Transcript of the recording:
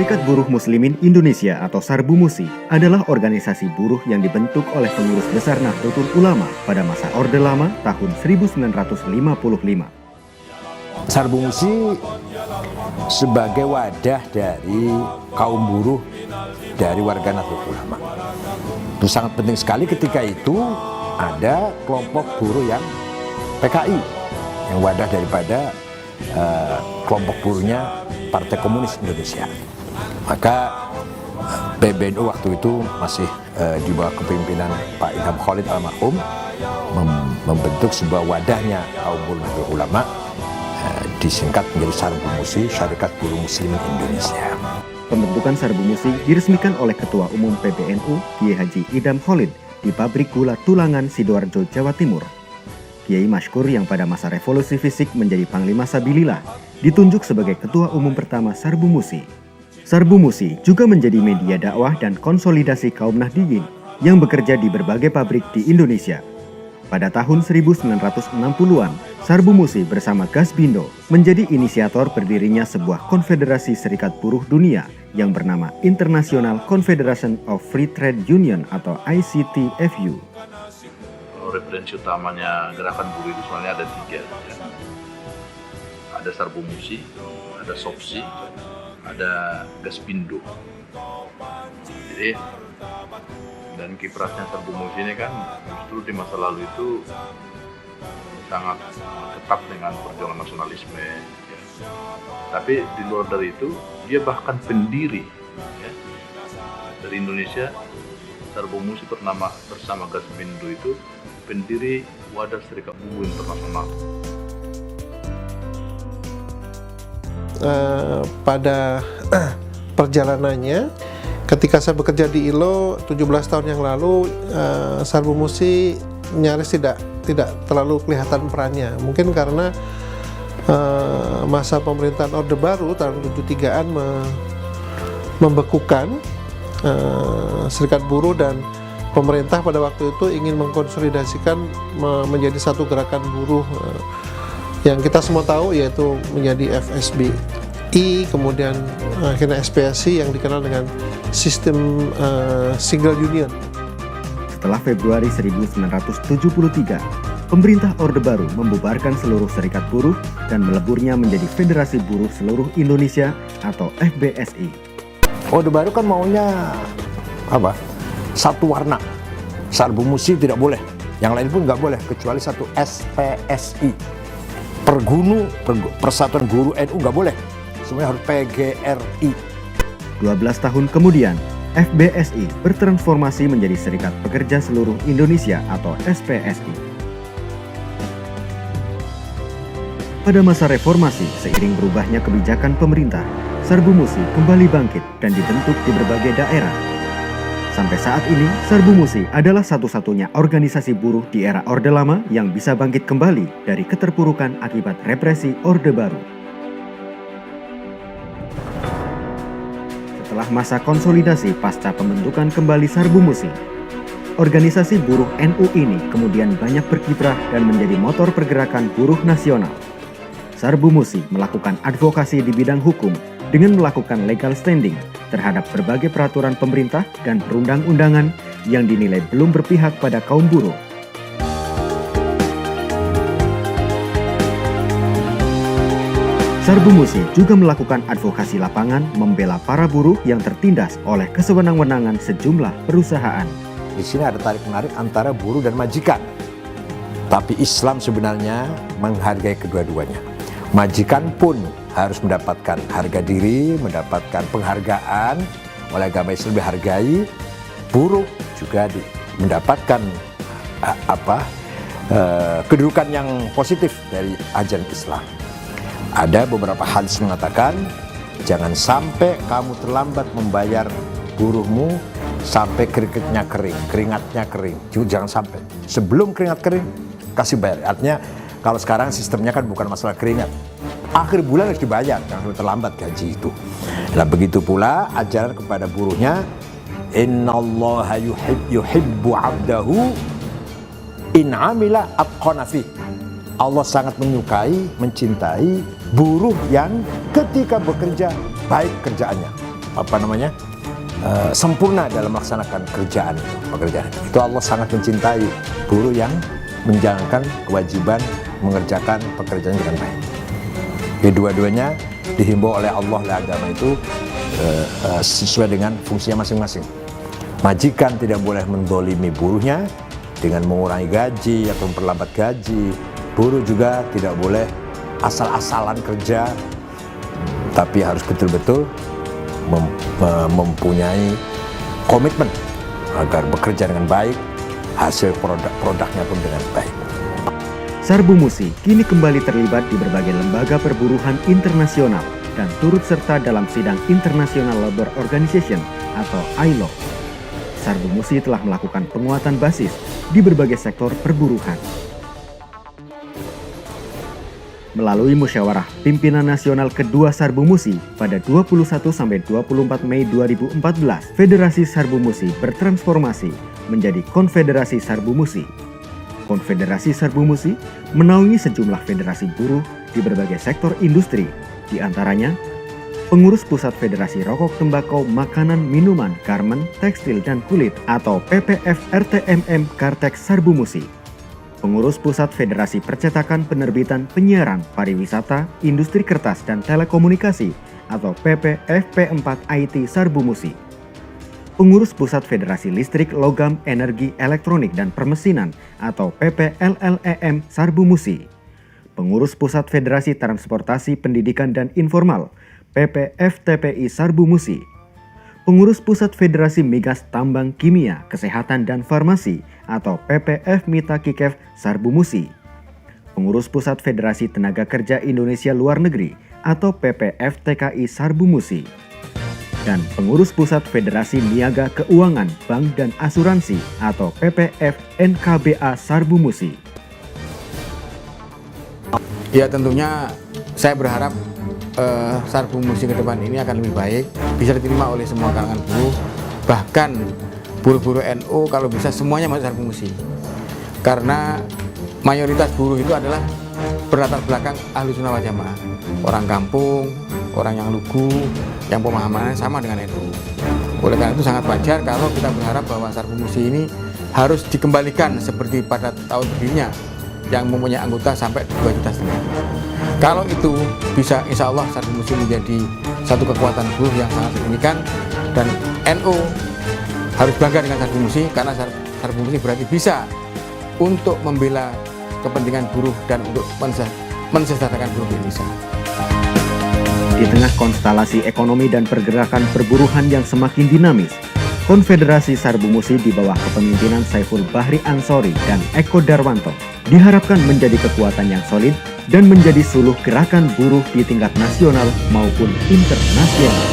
Serikat Buruh Muslimin Indonesia atau Sarbu-Musi adalah organisasi buruh yang dibentuk oleh pengurus besar Nahdlatul Ulama pada masa Orde Lama tahun 1955. Sarbu-Musi sebagai wadah dari kaum buruh dari warga Nahdlatul Ulama. Itu sangat penting sekali ketika itu ada kelompok buruh yang PKI, yang wadah daripada kelompok buruhnya Partai Komunis Indonesia. Maka PBNU waktu itu masih di bawah kepemimpinan Pak Idham Khalid almarhum membentuk sebuah wadahnya kaum buruh Nahdlatul Ulama, disingkat menjadi Sarbu-Musi, Syarikat Buruh Muslimin Indonesia. Pembentukan Sarbu-Musi diresmikan oleh Ketua Umum PBNU Kiai Haji Idham Khalid di pabrik gula Tulangan, Sidoarjo, Jawa Timur. Kiai Masykur yang pada masa revolusi fisik menjadi Panglima Sabilillah ditunjuk sebagai Ketua Umum pertama Sarbu-Musi. Sarbu-Musi juga menjadi media dakwah dan konsolidasi kaum Nahdliyin yang bekerja di berbagai pabrik di Indonesia. Pada tahun 1960-an, Sarbu-Musi bersama Gasbindo menjadi inisiator berdirinya sebuah konfederasi serikat buruh dunia yang bernama International Confederation of Free Trade Union atau ICTFU. Referensi utamanya gerakan buruh itu sebenarnya ada 3 ya. Ada Sarbu-Musi, ada Sopsi, ada Gasbindo. Jadi dan kiprahnya Sarbu-Musi ini kan justru di masa lalu itu sangat ketat dengan perjuangan nasionalisme ya. Tapi di luar dari itu dia bahkan pendiri ya, dari Indonesia. Sarbu-Musi bernama bersama Gasbindo itu pendiri Wadah Serikat Buruh Internasional. Pada perjalanannya, ketika saya bekerja di ILO 17 tahun yang lalu, Sarbu-Musi nyaris tidak terlalu kelihatan perannya. Mungkin karena masa pemerintahan Orde Baru tahun 73-an membekukan serikat buruh, dan pemerintah pada waktu itu ingin mengkonsolidasikan menjadi satu gerakan buruh yang kita semua tahu, yaitu menjadi FSBI, kemudian akhirnya SPSI yang dikenal dengan sistem single union. Setelah Februari 1973, pemerintah Orde Baru membubarkan seluruh serikat buruh dan meleburnya menjadi Federasi Buruh Seluruh Indonesia atau FBSI. Orde Baru kan maunya apa? Satu warna. Sarbu-Musi tidak boleh, yang lain pun nggak boleh kecuali satu SPSI. Persatuan Guru NU nggak boleh, semuanya harus PGRI. 12 tahun kemudian, FBSI bertransformasi menjadi Serikat Pekerja Seluruh Indonesia atau SPSI. Pada masa reformasi, seiring berubahnya kebijakan pemerintah, Sarbu-Musi kembali bangkit dan dibentuk di berbagai daerah. Sampai saat ini, Sarbu-Musi adalah satu-satunya organisasi buruh di era Orde Lama yang bisa bangkit kembali dari keterpurukan akibat represi Orde Baru. Setelah masa konsolidasi pasca pembentukan kembali Sarbu-Musi, organisasi buruh NU ini kemudian banyak berkiprah dan menjadi motor pergerakan buruh nasional. Sarbu-Musi melakukan advokasi di bidang hukum dengan melakukan legal standing terhadap berbagai peraturan pemerintah dan perundang-undangan yang dinilai belum berpihak pada kaum buruh. Sarbu-Musi juga melakukan advokasi lapangan membela para buruh yang tertindas oleh kesewenang-wenangan sejumlah perusahaan. Di sini ada tarik-menarik antara buruh dan majikan. Tapi Islam sebenarnya menghargai kedua-duanya. Majikan pun harus mendapatkan harga diri, mendapatkan penghargaan oleh agama Islam, dihargai. Buruh juga mendapatkan kedudukan yang positif dari ajaran Islam. Ada beberapa hadis mengatakan, jangan sampai kamu terlambat membayar buruhmu sampai keringatnya kering. Jangan sampai. Sebelum keringat kering, kasih bayar. Artinya kalau sekarang sistemnya kan bukan masalah keringat. Akhir bulan harus dibayar, jangan terlambat gaji itu. Nah begitu pula ajaran kepada buruhnya, innallaha yuhibbu 'abdahu in 'amila atqana fi. Allah sangat menyukai, mencintai buruh yang ketika bekerja baik kerjaannya. sempurna dalam melaksanakan pekerjaan. Itu Allah sangat mencintai buruh yang menjalankan kewajiban mengerjakan pekerjaan dengan baik. Kedua-duanya dihimbau oleh Allah oleh agama itu sesuai dengan fungsinya masing-masing. Majikan tidak boleh mendolimi buruhnya dengan mengurangi gaji atau memperlambat gaji. Buruh juga tidak boleh asal-asalan kerja, tapi harus betul-betul mempunyai komitmen agar bekerja dengan baik, hasil produknya pun dengan baik. Sarbu Musi kini kembali terlibat di berbagai lembaga perburuhan internasional dan turut serta dalam sidang International Labour Organization atau ILO. Sarbu Musi telah melakukan penguatan basis di berbagai sektor perburuhan. Melalui musyawarah pimpinan nasional kedua Sarbu Musi pada 21-24 Mei 2014, Federasi Sarbu Musi bertransformasi menjadi Konfederasi Sarbu Musi. Konfederasi Sarbu Musi menaungi sejumlah federasi buruh di berbagai sektor industri, di antaranya Pengurus Pusat Federasi Rokok, Tembakau, Makanan, Minuman, Garmen, Tekstil, dan Kulit atau PPF RTMM Kartex Sarbu Musi. Pengurus Pusat Federasi Percetakan, Penerbitan, Penyiaran, Pariwisata, Industri Kertas, dan Telekomunikasi atau PPFP4 IT Sarbu Musi. Pengurus Pusat Federasi Listrik, Logam, Energi, Elektronik, dan Permesinan atau PPLLEM Sarbu Musi. Pengurus Pusat Federasi Transportasi, Pendidikan, dan Informal PPFTPI Sarbu Musi. Pengurus Pusat Federasi Migas, Tambang, Kimia, Kesehatan, dan Farmasi atau PPF Mita Kikef Sarbu Musi. Pengurus Pusat Federasi Tenaga Kerja Indonesia Luar Negeri atau PPF TKI Sarbu Musi. Dan Pengurus Pusat Federasi Niaga Keuangan, Bank, dan Asuransi atau PPF NKBA Sarbu Musi. Ya tentunya saya berharap Sarbu Musi ke depan ini akan lebih baik, bisa diterima oleh semua kalangan buruh, bahkan buruh-buruh NU kalau bisa semuanya masuk Sarbu Musi, karena mayoritas buruh itu adalah berlatar belakang ahli sunnah wal jamaah, orang kampung, orang yang lugu, yang pemahamannya sama dengan NU. Oleh karena itu sangat wajar kalau kita berharap bahwa Sarbu Musi ini harus dikembalikan seperti pada tahun berdirinya, yang mempunyai anggota sampai 2,5 juta. Kalau itu bisa, insya Allah Sarbu Musi menjadi satu kekuatan buruh yang sangat signifikan, dan NU harus bangga dengan Sarbu Musi karena Sarbu Musi berarti bisa untuk membela kepentingan buruh dan untuk mensejahterakan buruh di Indonesia. Di tengah konstelasi ekonomi dan pergerakan perburuhan yang semakin dinamis, Konfederasi Sarbu Musi di bawah kepemimpinan Saiful Bahri Ansori dan Eko Darwanto diharapkan menjadi kekuatan yang solid dan menjadi suluh gerakan buruh di tingkat nasional maupun internasional.